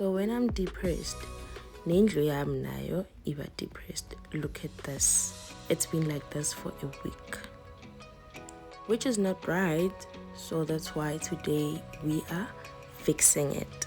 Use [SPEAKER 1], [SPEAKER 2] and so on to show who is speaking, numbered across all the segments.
[SPEAKER 1] So when I'm depressed, nendlu yami nayo iba depressed. Look at this. It's been like this for a week, which is not right. So that's why today we are fixing it.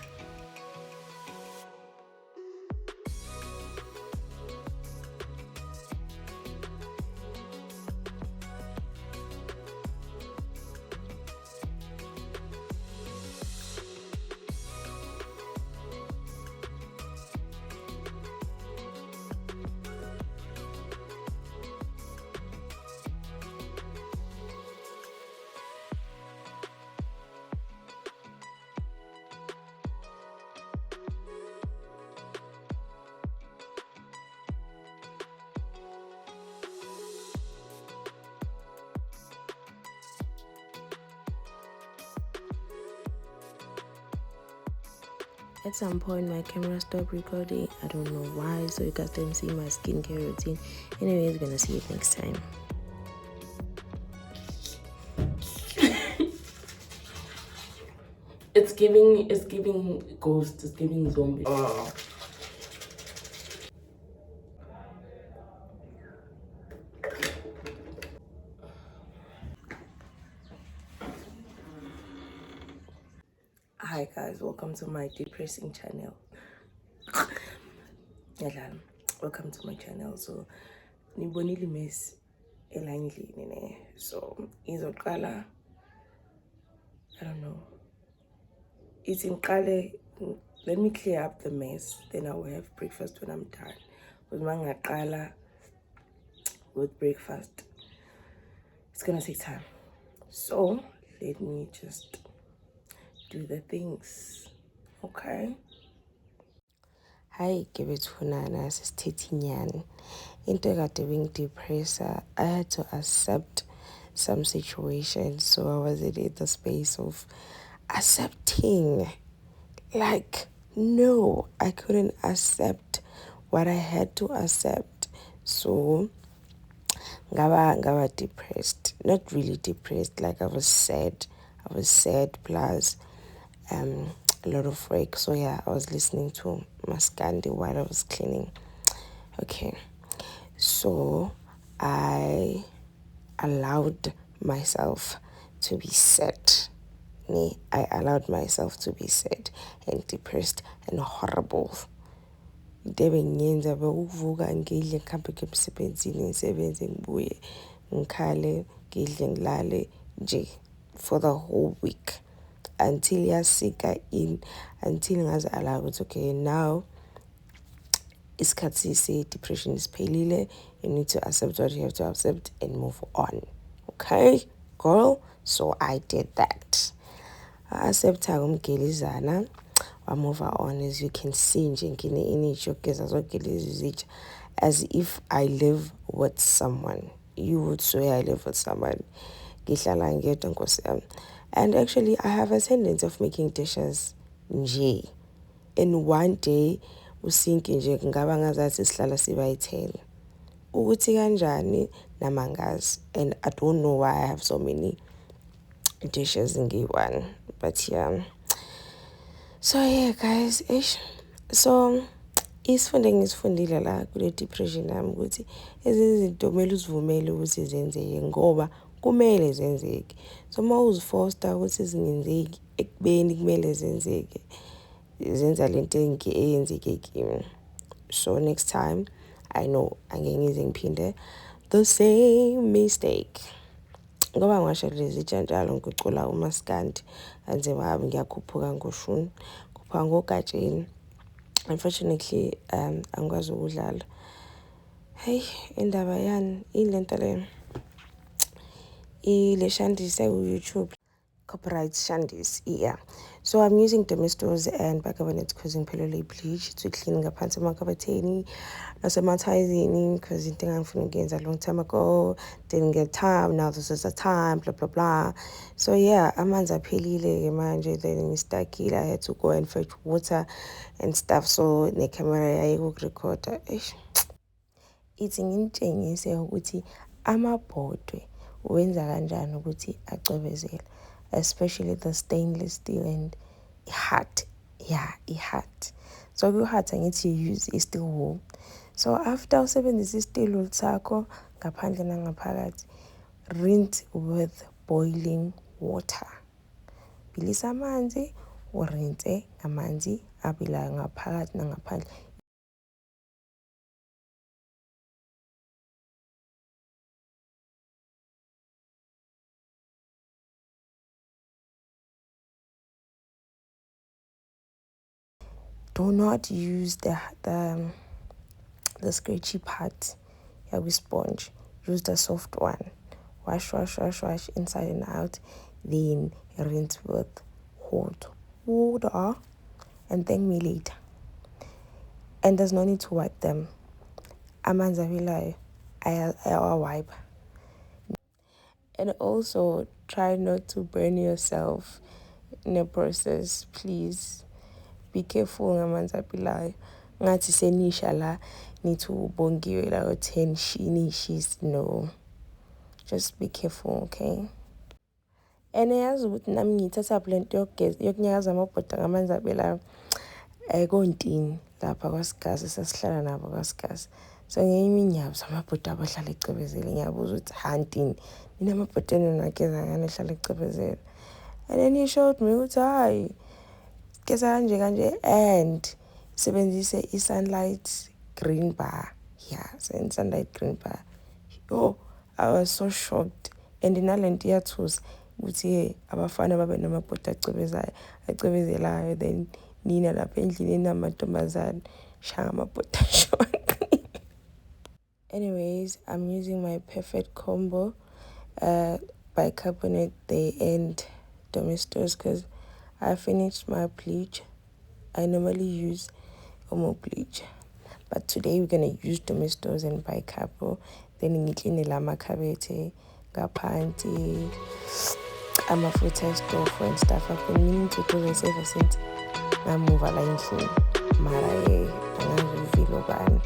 [SPEAKER 1] At some point, my camera stopped recording. I don't know why, so you guys didn't see my skincare routine. Anyways, gonna see it next time.
[SPEAKER 2] It's giving ghost, it's giving zombie.
[SPEAKER 1] Hi guys, welcome to my depressing channel. Welcome to my channel. So nibonile miss elangini. So izoqala, I don't know. It's in Kale. Let me clear up the mess, then I will have breakfast when I'm done. With mangaqala with breakfast, it's gonna take time. So let me just do the things. Okay. Hi, give it Hunana, Titian. Into being depressed, I had to accept some situations. So I was in the space of accepting. Like, no, I couldn't accept what I had to accept. So ngaba depressed. Not really depressed, like I was sad. Plus a lot of work. So yeah, I was listening to Maskandi while I was cleaning. Okay, so I allowed myself to be sad. I allowed myself to be sad and depressed and horrible. Ngiyenza ukuvuka ngidle ngikhambe emsebenzini ngisebenze ngibuye ngikhale ngidle ngilale nje for the whole week until yasika in, until ngaze ala ukuthi okay, now isikhathi se-depression isiphelile. You need to accept what you have to accept and move on. Okay, girl? So I did that. I accept umgelizana. I move on. As you can see, as if I live with someone. You would swear I live with someone. And actually, I have a tendency of making dishes nje. In one day, usinki nje ngaba ngazathi sihlala sibayi-10. Ukuthi kanjani namangazi. And I don't know why I have so many dishes in one. But yeah. So yeah, guys. So isifundile la kule depression yami ukuthi izinto kumele uzivumele ukuthi zenzeke ngoba kumele zenzeke. So uma uzifosta ukuthi zingenzeki ekubeni kumele zenzeke, zenza lento eyenzeke kimi. So next time I know angeke ngize ngiphinde the same mistake. Ngoba ngisho lezi tshantshalo ngicula umaskandi anze babi ngiyakhuphuka ngoshuni khuphuka ngogatsheni. Unfortunately angikwazi ukudlala. Hey, indaba yani ilento le ile shandise ku-YouTube. Copyright shandis, yeah. So I'm using Domestos and bicarbonate causing pelole bleach to clean ngaphansi emakabatheni nasematayizini because into engifuna ukuyenza a long time ago, didn't get time, now this is the time, blah blah blah. So yeah, amanzi aphelile manje, then ngistakile, I had to go and fetch water and stuff. So ne camera yayikurecorda ithi ngintshengise ukuthi amabhodwe wenza kanjani ukuthi acwebezele, especially the stainless steel and hot. Yeah, it hot. So kuhatha ngithi use i-steel wool. So after usebenzisa i-steel wool sakho ngaphandle nangaphakathi, rinse with boiling water. Bilisa amanzi, urinse amanzi abilayo ngaphakathi nangaphandle. Do not use the scratchy part with sponge. Use the soft one. Wash inside and out. Then rinse with hot water and thank me later. And there's no need to wipe them. Amanzi abilayo I'll wipe. And also try not to burn yourself in the process, please. Be careful ngamanzi abilayo. Ngathi senisha la nithi ubongiwe la o-10 nishis. No. Just be careful, okay? And yazi ukuthi nami ngithatha lento yokunyakaza amabhoda ngamanzi abilayo kontini lapha kwaSigazi sesihlala nabo kwaSigazi. So ngenye imini ngiyabuzwa amabhoda abo ahlala ecebezela. Ngiyabuza ukuthi hantini mina amabhoda enonageza ngani ehlala ecebezela. And then he showed me ukuthi hayi geza kanje and sebenzise i-sunlight green bar. Yeah, sunlight green bar. Oh, I was so shocked. And nalento iyathusa ukuthi abafana babe namabhoda acebezelayo then nina lapha endlini namantombazane shaya amabhoda short. Anyways, I'm using my perfect combo bicarbonate there and Domestos because I finished my bleach. I normally use Omo bleach, but today we're gonna use Domestos and bicarbo. Then ngiclean amakhabethe ngaphansi, amafutha estofo and stuff. I've been meaning to do this ever since ngamuva la endlini mara angazuvilo bani.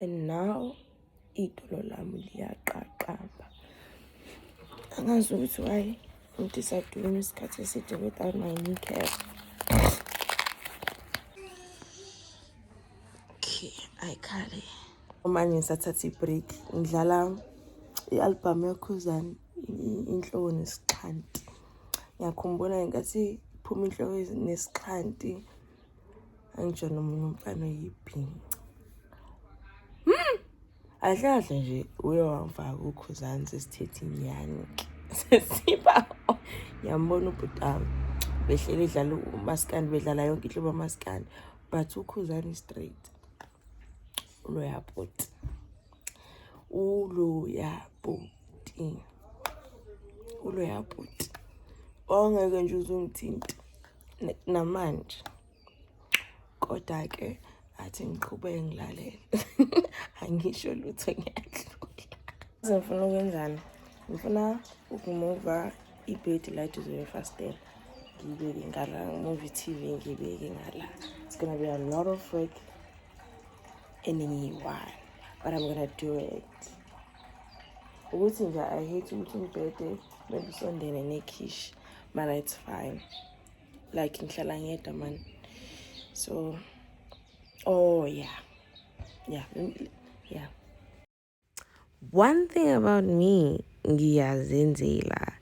[SPEAKER 1] And now idolo lami liyaqaqamba. Angazi ukuthi why ngidecide ukuma isikhathi eside without my kneecap. Okay, ayikhale. Manje ngisathatha i-break. Ngidlala i-album yakhuzani inhloko nesixhanti. Ngiyakhumbula ngenkathi iphuma inhloko nesixhanti angitsho nomunye umfana oyibhinca. Ahlahle nje uye wamfaka ukhuzani sesithethe inyani. Sesiba ngiyambona ubhutami behlele idlala umaskandi bedlala yonke inhlobo yamaskandi but ukhuzani straight. Uloyapoti. Ongeke nje uzungithinta namanje. Kodwa ke athi ngiqhubeke ngilalela. Angisho lutho ngiyadlula. Ngifuna ukwenzani? Ngifuna ukumova i-bed light uzofastela. Ngibeke ngala movie TV ngibeke ngala. It's gonna be a lot of work and one, but I'm gonna do it. Ukuthi nje I hate ukuthi ngibhede maybe sondene nekhishi, but it's fine. Like ngihlala ngedwa man. So yeah. One thing about me, ngiyazenzela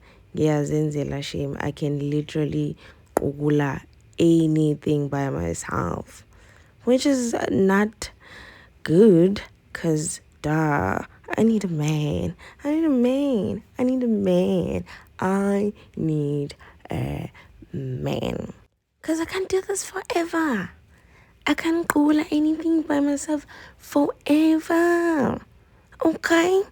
[SPEAKER 1] shame. I can literally qukula anything by myself, which is not good because I need a man. I need a man because I can't do this forever. I can't go anything by myself forever. Okay?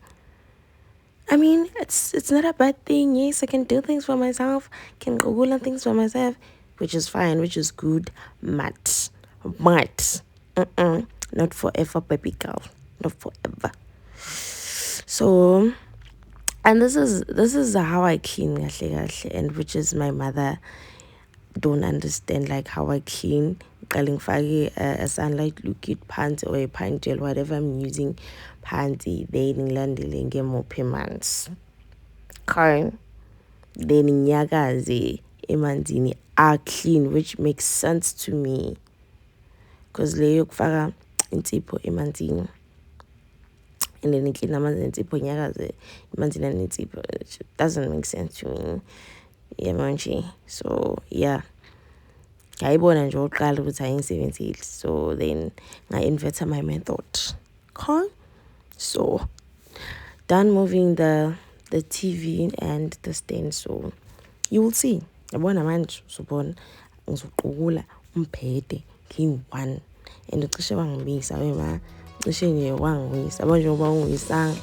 [SPEAKER 1] I mean, it's not a bad thing. Yes, I can do things for myself, can Google things for myself, which is fine, which is good. But, not forever, baby girl. Not forever. So, and this is how I clean, and which is my mother don't understand like how I clean. A sunlight liquid panty or a pine gel, whatever I'm using, panty, then ngilandelenge more months. Okay. Then nyakaze emanzini are clean, which makes sense to me. Because leyo kufaka insipho emanzini. And then clean amanzi insipho nyakaze emanzini insipho. It doesn't make sense to me. Yeah, manchi. So yeah. Ngayibona nje oqala ukuthi ayingisebenzile. So then nga-invert my method. Okay? So done moving the TV and the stand. So you will see. Yabona manje uzobona ngizoqukula umbhede ngiyi-1 and ucishe wangibisa wema cishe nje wangibisa yabo njengoba ungiwisanga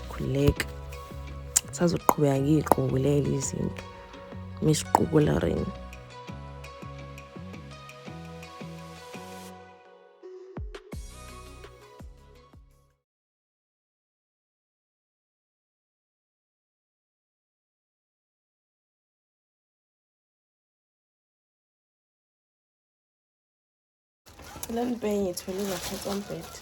[SPEAKER 1] khuleka sazoqhubeka ngiyiqukulela izinto mesiqukula rini. Let me bring it to ngaphansi kombhede.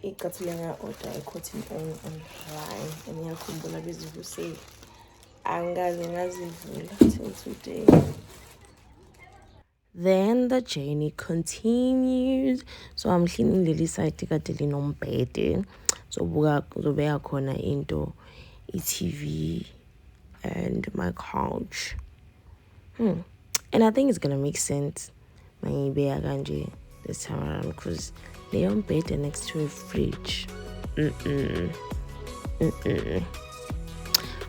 [SPEAKER 1] Ikathule nga-order i-cotton online and ngiyakhumbula bezivusile angikaze ngazivula till today. Then the journey continues. So I'm cleaning leli side kade linombhede. So uzobeka khona into i-TV and my couch. And I think it's gonna make sense mangibeka kanje this time around because leyo mbhede next to a fridge.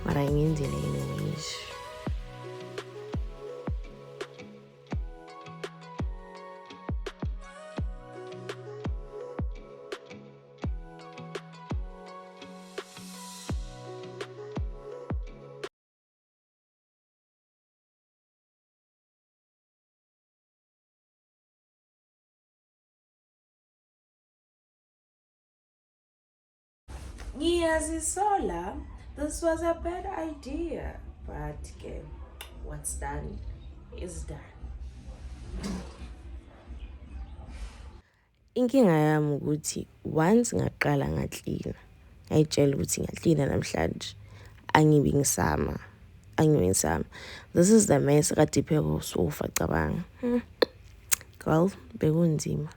[SPEAKER 1] Mara ngiyenzile anyways. Ngiyazisola, this was a bad idea, but what's done is done. Inkinga yami ukuthi once ngaqala ngaklina, ngayitshela ukuthi ngiyaklina namhlanje, angibi ngisama. This is the mess kade iphekwa usofa cabanga. Girl, bekunzima.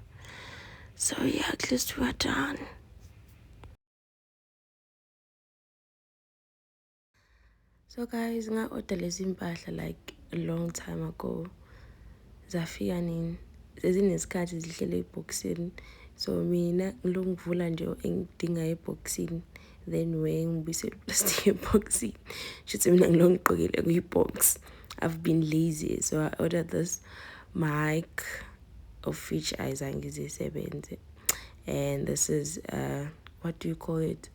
[SPEAKER 1] So yeah, at least we are done. So guys, nga-order lezi mpahla like a long time ago. Zafika nini? Sezinesikhathi zihlele ebhokisini. So mina ngilokuvula nje engidinga ebhokisini. Then ngibuyisela plastic ebhokisini. Shuthi mina ngilongiqokele kuyi-box. I've been lazy. So I ordered this mic of which ayizange izisebenze. And this is what do you call it?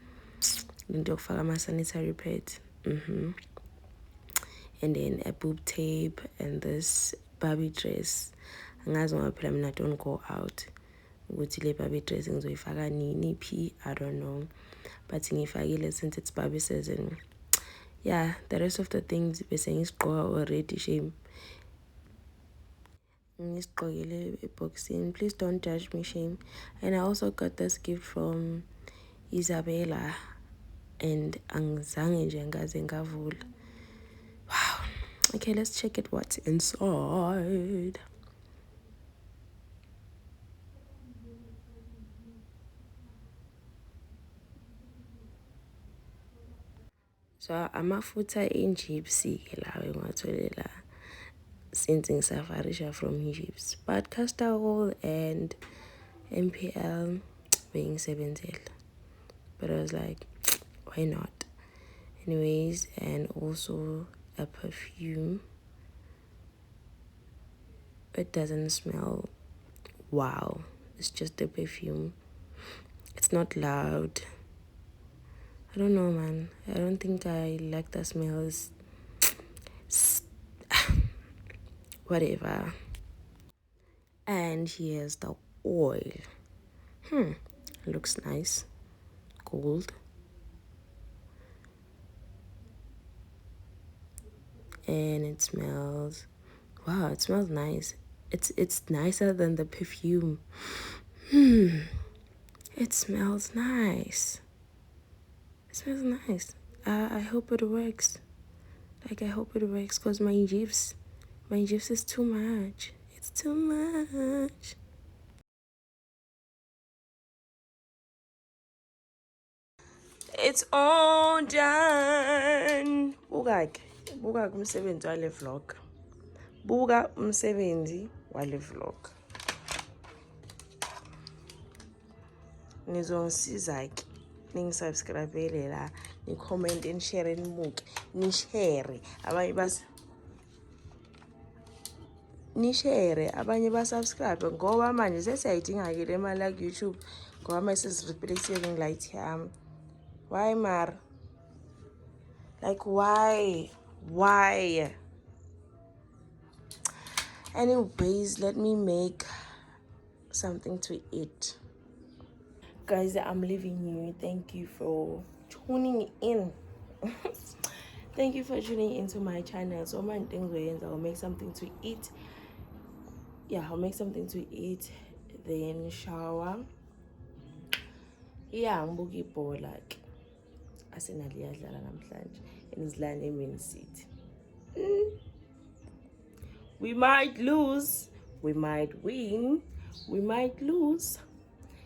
[SPEAKER 1] Into yokufaka ama-sanitary pads. And then a boob tape and this Barbie dress. Angazi ngoba phela mina don't go out. Ukuthi le Barbie dress ngizoyifaka nini phi, I don't know. But ngiyifakile since it's Barbie season. Yeah, the rest of the things bese ngisigqoka already shame. Ngisigqokile eboxini. Please don't judge me, shame. And I also got this gift from Isabella and angizange nje ngaze ngavula. Wow. Okay, let's check it what's inside. So amafutha engypsy ke lawo engiwathole la since ngisafarisha from Egypt. But castor oil and MPL bengisebenzela. But I was like, why not? Anyways, and also a perfume. it doesn't smell wow. It's just the perfume. It's not loud. I don't know, man. I don't think I like the smells. Whatever. And here's the oil. Looks nice. Gold. And it smells, wow, it smells nice. It's nicer than the perfume. It smells nice. It smells nice. I hope it works. Like, I hope it works, because my gifs is too much. It's too much. It's all done. Buka umsebenzi wale vlog. Buka umsebenzi wale vlog. Nizongisiza-ke ningisubscribele la, ni-comment, ni-share, nimuke, ni-share abanye basubscribe, ngoba manje sesiyayidinga-ke le mali ku-YouTube, ngoba manje sesireplace-ile nge-light yami. Why mar? Like, why? Anyways, let me make something to eat. Guys, I'm leaving you. Thank you for tuning in. Thank you for tuning into my channel. So many things I'll make something to eat. Yeah, I'll make something to eat, then shower. Yeah, I'm boogie bowl like asenaliyadlala namhlanje enizilane emini sithi. We might lose, we might win, we might lose.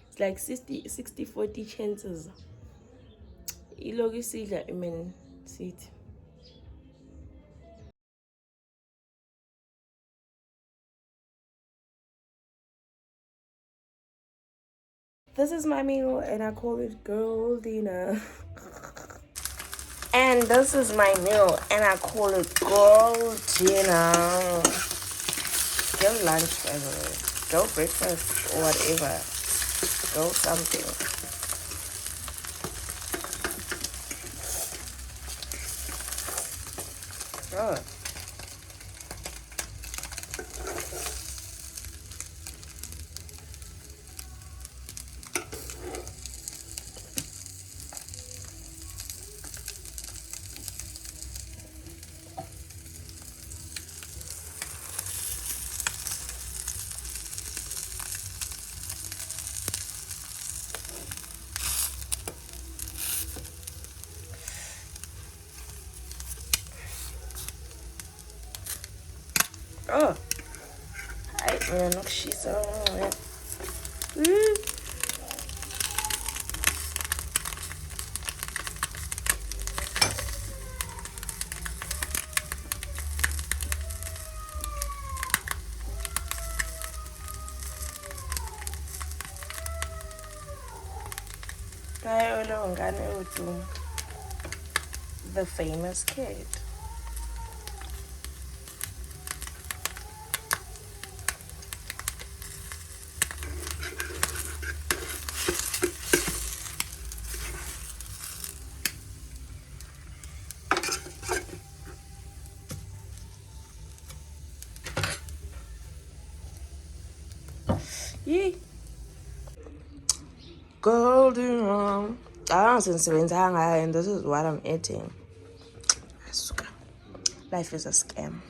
[SPEAKER 1] It's like 60-40 chances. Ilogi sidla emini sithi. This is my meal, and I call it girl dinner. And this is my meal, and I call it girl dinner. Go lunch, by the way. Go breakfast, or whatever. Go something. Oh. Oh, I don't know, she's so. The famous kid. Yee. Golden. I don't since and this is what I'm eating. Life is a scam.